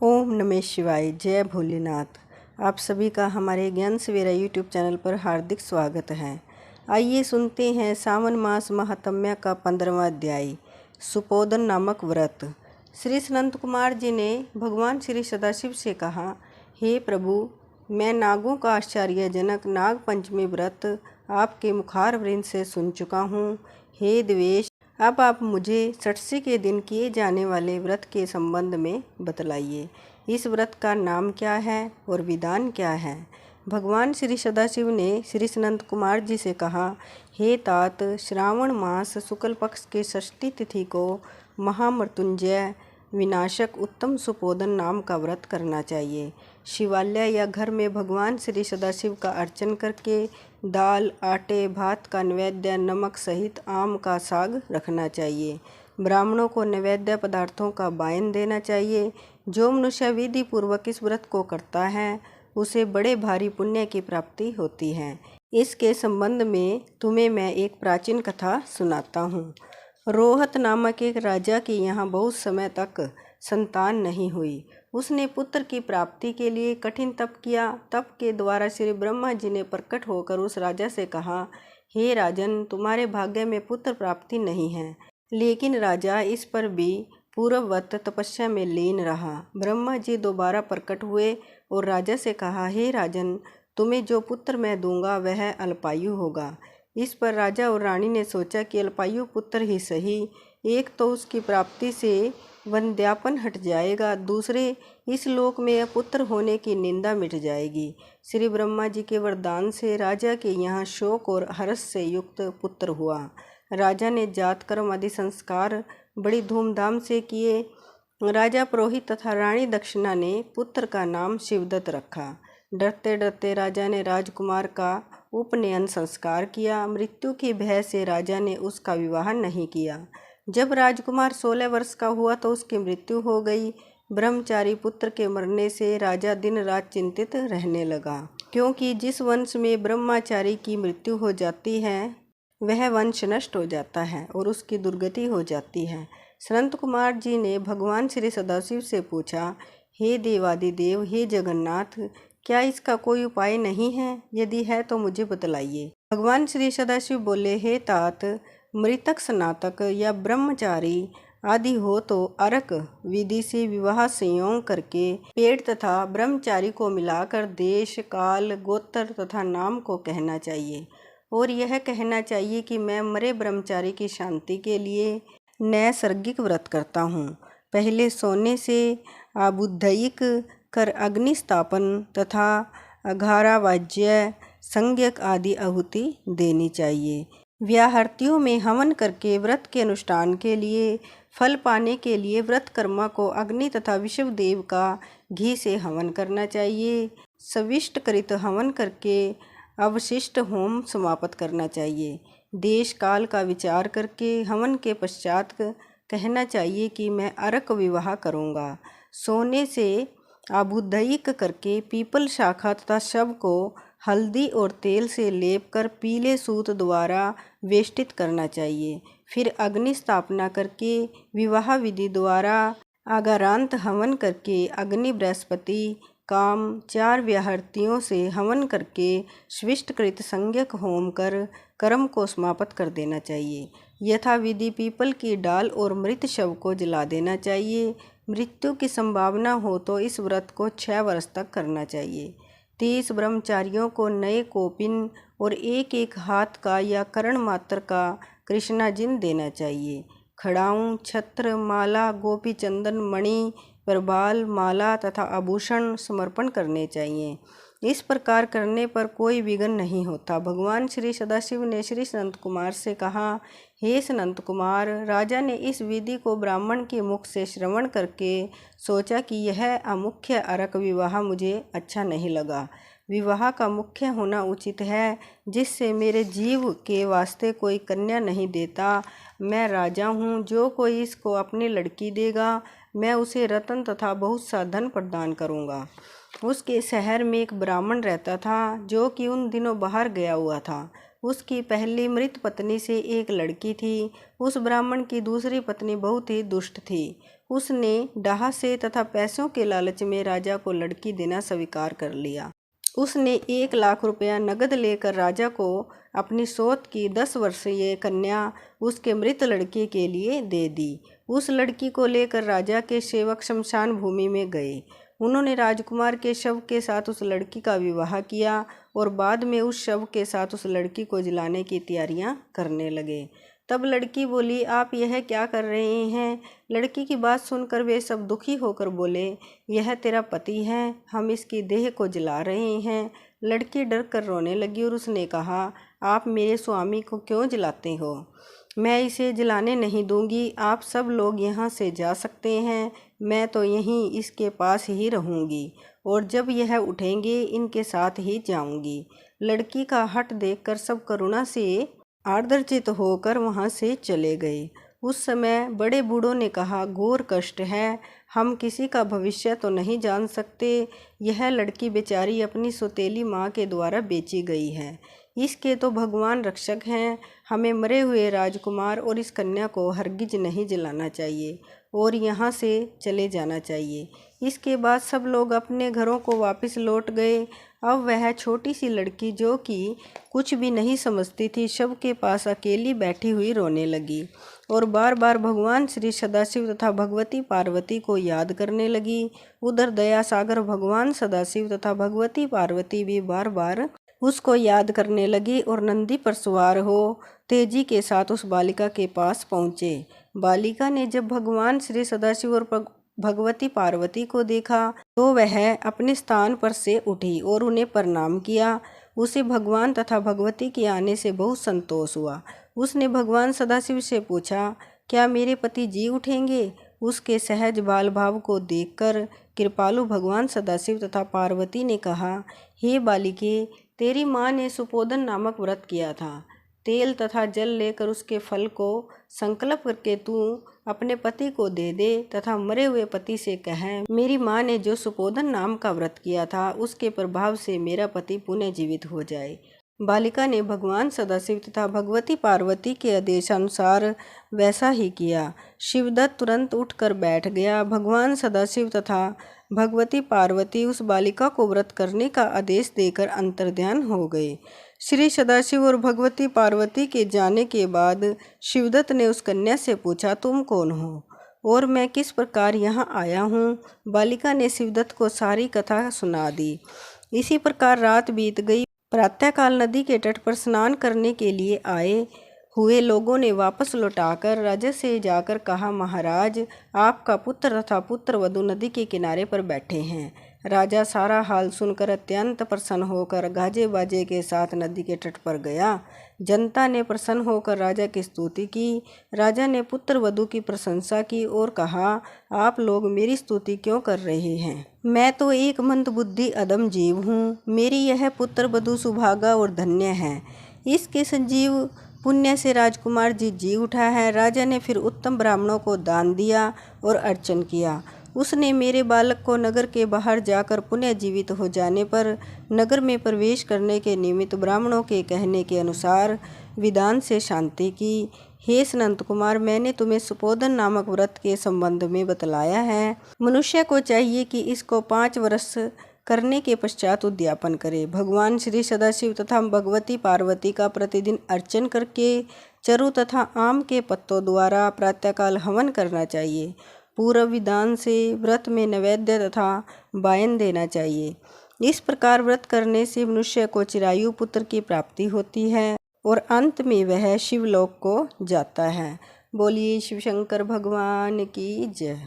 ओम नमः शिवाय। जय भोलेनाथ। आप सभी का हमारे ज्ञान सवेरा यूट्यूब चैनल पर हार्दिक स्वागत है। आइए सुनते हैं सावन मास महात्म्य का 15वां अध्याय, सुपोदन नामक व्रत। श्री सनंत कुमार जी ने भगवान श्री सदाशिव से कहा, हे प्रभु, मैं नागों का आश्चर्यजनक नाग पंचमी व्रत आपके मुखार वृंद से सुन चुका हूँ। हे द्वेष, अब आप मुझे षष्ठी के दिन किए जाने वाले व्रत के संबंध में बतलाइए। इस व्रत का नाम क्या है और विधान क्या है? भगवान श्री सदाशिव ने श्री सनंत कुमार जी से कहा, हे तात, श्रावण मास शुक्ल पक्ष के षष्ठी तिथि को महामृत्युंजय विनाशक उत्तम सुपोदन नाम का व्रत करना चाहिए। शिवालय या घर में भगवान श्री सदाशिव का अर्चन करके दाल, आटे, भात का नैवेद्य, नमक सहित आम का साग रखना चाहिए। ब्राह्मणों को नैवेद्य पदार्थों का वायन देना चाहिए। जो मनुष्य विधि पूर्वक इस व्रत को करता है उसे बड़े भारी पुण्य की प्राप्ति होती है। इसके संबंध में तुम्हें मैं एक प्राचीन कथा सुनाता हूँ। रोहत नामक एक राजा के यहाँ बहुत समय तक संतान नहीं हुई। उसने पुत्र की प्राप्ति के लिए कठिन तप किया। तप के द्वारा श्री ब्रह्मा जी ने प्रकट होकर उस राजा से कहा, हे राजन, तुम्हारे भाग्य में पुत्र प्राप्ति नहीं है। लेकिन राजा इस पर भी पूर्ववत तपस्या में लीन रहा। ब्रह्मा जी दोबारा प्रकट हुए और राजा से कहा, हे राजन, तुम्हें जो पुत्र मैं दूंगा वह अल्पायु होगा। इस पर राजा और रानी ने सोचा कि अल्पायु पुत्र ही सही, एक तो उसकी प्राप्ति से वंध्यापन हट जाएगा, दूसरे इस लोक में अपुत्र होने की निंदा मिट जाएगी। श्री ब्रह्मा जी के वरदान से राजा के यहाँ शोक और हर्ष से युक्त पुत्र हुआ। राजा ने जात कर्म आदि संस्कार बड़ी धूमधाम से किए। राजा पुरोहित तथा रानी दक्षिणा ने पुत्र का नाम शिवदत्त रखा। डरते डरते राजा ने राजकुमार का उपनयन संस्कार किया। मृत्यु की भय से राजा ने उसका विवाह नहीं किया। जब राजकुमार 16 वर्ष का हुआ तो उसकी मृत्यु हो गई। ब्रह्मचारी पुत्र के मरने से राजा दिन रात चिंतित रहने लगा, क्योंकि जिस वंश में ब्रह्मचारी की मृत्यु हो जाती है वह वंश नष्ट हो जाता है और उसकी दुर्गति हो जाती है। सनंत कुमार जी ने भगवान श्री सदाशिव से पूछा, हे देवादिदेव, हे जगन्नाथ, क्या इसका कोई उपाय नहीं है? यदि है तो मुझे बतलाइए। भगवान श्री सदाशिव बोले, हे तात, मृतक स्नातक या ब्रह्मचारी आदि हो तो अर्क विधि से विवाह संयोग करके पेड़ तथा ब्रह्मचारी को मिलाकर देश, काल, गोत्र तथा नाम को कहना चाहिए और यह कहना चाहिए कि मैं मरे ब्रह्मचारी की शांति के लिए नैसर्गिक व्रत करता हूँ। पहले सोने से आबुद्धयिक कर अग्नि स्थापन तथा अघारावाज्य, संज्ञक आदि आहुति देनी चाहिए। व्याहृतियों में हवन करके व्रत के अनुष्ठान के लिए फल पाने के लिए व्रत कर्मा को अग्नि तथा विष्णु देव का घी से हवन करना चाहिए। सविष्ट कृत हवन करके अवशिष्ट होम समाप्त करना चाहिए। देश काल का विचार करके हवन के पश्चात कहना चाहिए कि मैं अर्क विवाह करूँगा। सोने से आबुद्धयिक करके पीपल शाखा तथा शव को हल्दी और तेल से लेप कर पीले सूत द्वारा वेष्टित करना चाहिए। फिर अग्नि स्थापना करके विवाह विधि द्वारा आगारांत हवन करके अग्नि, बृहस्पति, काम, 4 व्याहृतियों से हवन करके स्विष्टकृत संज्ञक होम कर कर्म को समाप्त कर देना चाहिए। यथा विधि पीपल की डाल और मृत शव को जला देना चाहिए। मृत्यु की संभावना हो तो इस व्रत को 6 वर्ष तक करना चाहिए। 30 ब्रह्मचारियों को नए कोपिन और एक हाथ का या करण मात्र का कृष्णाजिन देना चाहिए। खड़ाऊं, छत्र, माला, गोपी चंदन, मणि, प्रबाल, माला तथा आभूषण समर्पण करने चाहिए। इस प्रकार करने पर कोई विघ्न नहीं होता। भगवान श्री सदाशिव ने श्री सनंत कुमार से कहा, हे सनंत कुमार, राजा ने इस विधि को ब्राह्मण के मुख से श्रवण करके सोचा कि यह अमुख्य अर्क विवाह मुझे अच्छा नहीं लगा। विवाह का मुख्य होना उचित है, जिससे मेरे जीव के वास्ते कोई कन्या नहीं देता। मैं राजा हूँ, जो कोई इसको अपनी लड़की देगा मैं उसे रत्न तथा बहुत सा धन प्रदान करूँगा। उसके शहर में एक ब्राह्मण रहता था, जो कि उन दिनों बाहर गया हुआ था। उसकी पहली मृत पत्नी से एक लड़की थी। उस ब्राह्मण की दूसरी पत्नी बहुत ही दुष्ट थी। उसने डाह से तथा पैसों के लालच में राजा को लड़की देना स्वीकार कर लिया। उसने 1 लाख रुपया नगद लेकर राजा को अपनी सौत की 10 वर्षीय कन्या उसके मृत लड़के के लिए दे दी। उस लड़की को लेकर राजा के सेवक शमशान भूमि में गए। उन्होंने राजकुमार के शव के साथ उस लड़की का विवाह किया और बाद में उस शव के साथ उस लड़की को जलाने की तैयारियां करने लगे। तब लड़की बोली, आप यह क्या कर रहे हैं? लड़की की बात सुनकर वे सब दुखी होकर बोले, यह तेरा पति है, हम इसकी देह को जला रहे हैं। लड़की डर कर रोने लगी और उसने कहा, आप मेरे स्वामी को क्यों जलाते हो? मैं इसे जलाने नहीं दूंगी। आप सब लोग यहाँ से जा सकते हैं, मैं तो यहीं इसके पास ही रहूंगी और जब यह उठेंगे इनके साथ ही जाऊंगी। लड़की का हठ देखकर सब करुणा से आर्द्रचित होकर वहाँ से चले गए। उस समय बड़े बूढ़ों ने कहा, घोर कष्ट है, हम किसी का भविष्य तो नहीं जान सकते। यह लड़की बेचारी अपनी सौतेली माँ के द्वारा बेची गई है। इसके तो भगवान रक्षक हैं। हमें मरे हुए राजकुमार और इस कन्या को हरगिज नहीं जलाना चाहिए और यहाँ से चले जाना चाहिए। इसके बाद सब लोग अपने घरों को वापस लौट गए। अब वह छोटी सी लड़की, जो कि कुछ भी नहीं समझती थी, शव के पास अकेली बैठी हुई रोने लगी और बार बार भगवान श्री सदाशिव तथा भगवती पार्वती को याद करने लगी। उधर दया सागर भगवान सदाशिव तथा भगवती पार्वती भी बार बार उसको याद करने लगी और नंदी पर सवार हो तेजी के साथ उस बालिका के पास पहुँचे। बालिका ने जब भगवान श्री सदाशिव और भगवती पार्वती को देखा तो वह अपने स्थान पर से उठी और उन्हें प्रणाम किया। उसे भगवान तथा भगवती के आने से बहुत संतोष हुआ। उसने भगवान सदाशिव से पूछा, क्या मेरे पति जी उठेंगे? उसके सहज बाल भाव को देखकर कृपालु भगवान सदाशिव तथा पार्वती ने कहा, हे बालिके, तेरी माँ ने सुपोधन नामक व्रत किया था। तेल तथा जल लेकर उसके फल को संकल्प करके तू अपने पति को दे दे तथा मरे हुए पति से कह, मेरी माँ ने जो सुपोधन नाम का व्रत किया था उसके प्रभाव से मेरा पति पुनः जीवित हो जाए। बालिका ने भगवान सदाशिव तथा भगवती पार्वती के आदेशानुसार वैसा ही किया। शिवदत्त तुरंत उठकर बैठ गया। भगवान सदाशिव तथा भगवती पार्वती उस बालिका को व्रत करने का आदेश देकर अंतर्ध्यान हो गए। श्री सदाशिव और भगवती पार्वती के जाने के बाद शिवदत्त ने उस कन्या से पूछा, तुम कौन हो और मैं किस प्रकार यहाँ आया हूँ? बालिका ने शिवदत्त को सारी कथा सुना दी। इसी प्रकार रात बीत गई। प्रातःकाल नदी के तट पर स्नान करने के लिए आए हुए लोगों ने वापस लौटाकर राजा से जाकर कहा, महाराज, आपका पुत्र तथा पुत्रवधू नदी के किनारे पर बैठे हैं। राजा सारा हाल सुनकर अत्यंत प्रसन्न होकर गाजे बाजे के साथ नदी के तट पर गया। जनता ने प्रसन्न होकर राजा की स्तुति की। राजा ने पुत्रवधू की प्रशंसा की और कहा, आप लोग मेरी स्तुति क्यों कर रहे हैं? मैं तो एक मंदबुद्धि अधम जीव हूँ। मेरी यह पुत्रवधू सुभागा और धन्य है। इसके संजीव पुण्य से राजकुमार जी उठा है। राजा ने फिर उत्तम ब्राह्मणों को दान दिया और अर्चन किया। उसने मेरे बालक को नगर के बाहर जाकर पुनः जीवित हो जाने पर नगर में प्रवेश करने के निमित्त ब्राह्मणों के कहने के अनुसार विधान से शांति की। हे सनंत कुमार, मैंने तुम्हें सुपोधन नामक व्रत के संबंध में बतलाया है। मनुष्य को चाहिए कि इसको 5 वर्ष करने के पश्चात उद्यापन करे। भगवान श्री सदाशिव तथा भगवती पार्वती का प्रतिदिन अर्चन करके चरु तथा आम के पत्तों द्वारा प्रातःकाल हवन करना चाहिए। पूर्व विधान से व्रत में नैवेद्य तथा वायन देना चाहिए। इस प्रकार व्रत करने से मनुष्य को चिरायु पुत्र की प्राप्ति होती है और अंत में वह शिवलोक को जाता है। बोलिए शिव शंकर भगवान की जय।